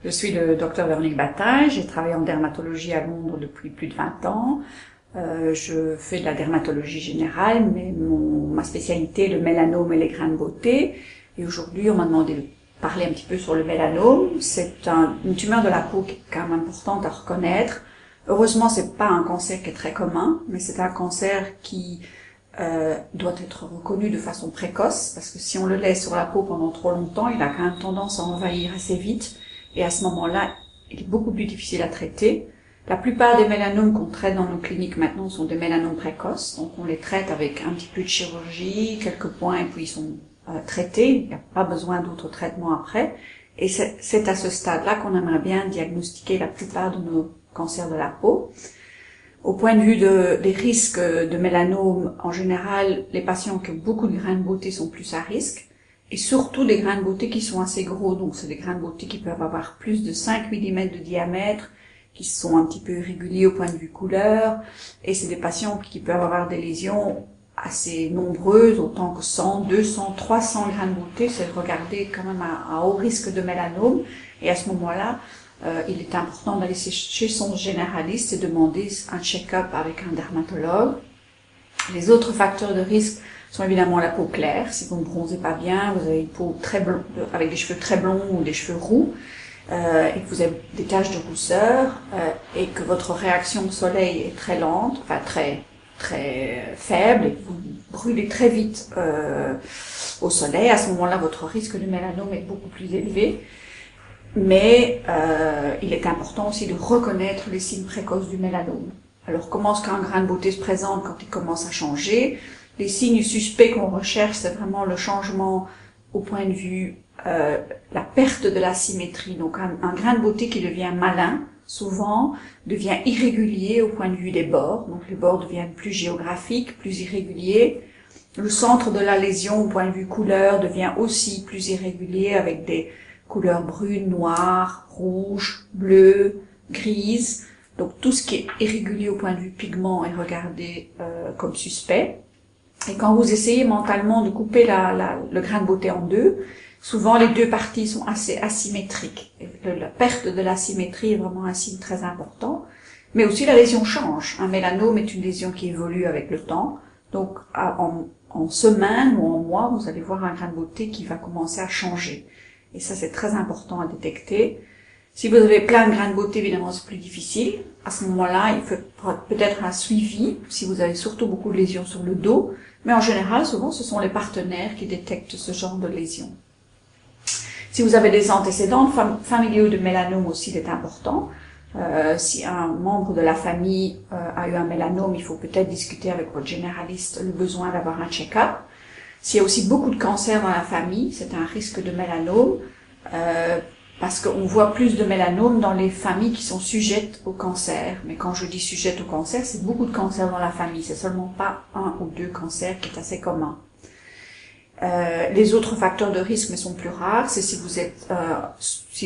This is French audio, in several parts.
Je suis le docteur Véronique Bataille, j'ai travaillé en dermatologie à Londres depuis plus de 20 ans. Je fais de la dermatologie générale, mais ma spécialité est le mélanome et les grains de beauté. Et aujourd'hui, on m'a demandé de parler un petit peu sur le mélanome. C'est une tumeur de la peau qui est quand même importante à reconnaître. Heureusement, c'est pas un cancer qui est très commun, mais c'est un cancer qui doit être reconnu de façon précoce, parce que si on le laisse sur la peau pendant trop longtemps, il a quand même tendance à envahir assez vite. Et à ce moment-là, il est beaucoup plus difficile à traiter. La plupart des mélanomes qu'on traite dans nos cliniques maintenant sont des mélanomes précoces, donc on les traite avec un petit peu de chirurgie, quelques points, et puis ils sont traités. Il n'y a pas besoin d'autres traitements après. Et c'est à ce stade-là qu'on aimerait bien diagnostiquer la plupart de nos cancers de la peau. Au point de vue des risques de mélanome, en général, les patients qui ont beaucoup de grains de beauté sont plus à risque. Et surtout des grains de beauté qui sont assez gros, donc c'est des grains de beauté qui peuvent avoir plus de 5 mm de diamètre, qui sont un petit peu irréguliers au point de vue couleur, et c'est des patients qui peuvent avoir des lésions assez nombreuses, autant que 100, 200, 300 grains de beauté, c'est regarder quand même à haut risque de mélanome, et à ce moment-là, il est important d'aller chez son généraliste et demander un check-up avec un dermatologue. Les autres facteurs de risque sont évidemment la peau claire. Si vous ne bronzez pas bien, vous avez une peau très blonde, avec des cheveux très blonds ou des cheveux roux, et que vous avez des taches de rousseur, et que votre réaction au soleil est très lente, enfin très faible, et que vous brûlez très vite au soleil, à ce moment-là, votre risque de mélanome est beaucoup plus élevé. Mais il est important aussi de reconnaître les signes précoces du mélanome. Alors, comment est-ce qu'un grain de beauté se présente quand il commence à changer? Les signes suspects qu'on recherche, c'est vraiment le changement au point de vue la perte de la symétrie. Donc, un grain de beauté qui devient malin, souvent, devient irrégulier au point de vue des bords. Donc, les bords deviennent plus géographiques, plus irréguliers. Le centre de la lésion, au point de vue couleur, devient aussi plus irrégulier avec des couleurs brunes, noires, rouges, bleues, grises. Donc tout ce qui est irrégulier au point de vue pigment est regardé comme suspect. Et quand vous essayez mentalement de couper le grain de beauté en deux, souvent les deux parties sont assez asymétriques. Et la perte de la symétrie est vraiment un signe très important. Mais aussi la lésion change. Un mélanome est une lésion qui évolue avec le temps. Donc en semaines ou en mois, vous allez voir un grain de beauté qui va commencer à changer. Et ça, c'est très important à détecter. Si vous avez plein de grains de beauté, évidemment, c'est plus difficile. À ce moment-là, il faut peut-être un suivi, si vous avez surtout beaucoup de lésions sur le dos. Mais en général, souvent, ce sont les partenaires qui détectent ce genre de lésions. Si vous avez des antécédents familiaux de mélanome aussi, c'est important. Si un membre de la famille a eu un mélanome, il faut peut-être discuter avec votre généraliste le besoin d'avoir un check-up. S'il y a aussi beaucoup de cancers dans la famille, c'est un risque de mélanome, parce qu'on voit plus de mélanome dans les familles qui sont sujettes au cancer. Mais quand je dis sujettes au cancer, c'est beaucoup de cancers dans la famille, c'est seulement pas un ou deux cancers qui est assez commun. Les autres facteurs de risque, mais sont plus rares, c'est si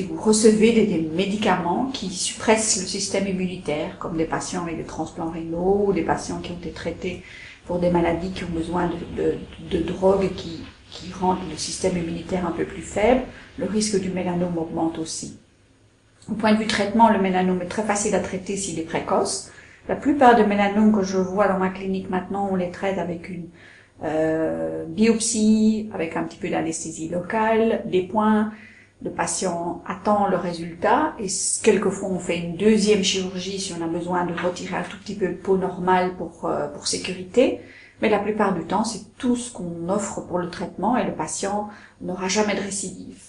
vous recevez des médicaments qui suppressent le système immunitaire, comme des patients avec des transplants rénaux, ou des patients qui ont été traités pour des maladies qui ont besoin de drogues qui rendent le système immunitaire un peu plus faible, le risque du mélanome augmente aussi. Au point de vue traitement, le mélanome est très facile à traiter s'il est précoce. La plupart des mélanomes que je vois dans ma clinique maintenant, on les traite avec une biopsie, avec un petit peu d'anesthésie locale, des points. Le patient attend le résultat et quelquefois on fait une deuxième chirurgie si on a besoin de retirer un tout petit peu de peau normale pour sécurité. Mais la plupart du temps, c'est tout ce qu'on offre pour le traitement et le patient n'aura jamais de récidive.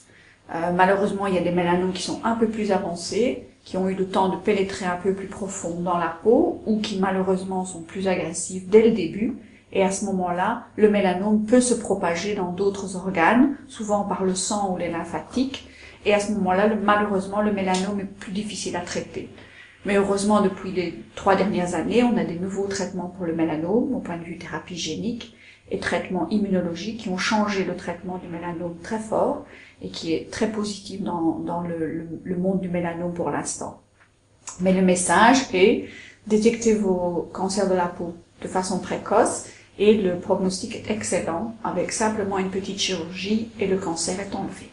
Malheureusement, il y a des mélanomes qui sont un peu plus avancés, qui ont eu le temps de pénétrer un peu plus profond dans la peau ou qui malheureusement sont plus agressifs dès le début. Et à ce moment-là, le mélanome peut se propager dans d'autres organes, souvent par le sang ou les lymphatiques. Et à ce moment-là, malheureusement, le mélanome est plus difficile à traiter. Mais heureusement, depuis les 3 dernières années, on a des nouveaux traitements pour le mélanome, au point de vue thérapie génique et traitements immunologiques, qui ont changé le traitement du mélanome très fort et qui est très positif dans le monde du mélanome pour l'instant. Mais le message est, détectez vos cancers de la peau de façon précoce, et le prognostic est excellent, avec simplement une petite chirurgie et le cancer est enlevé.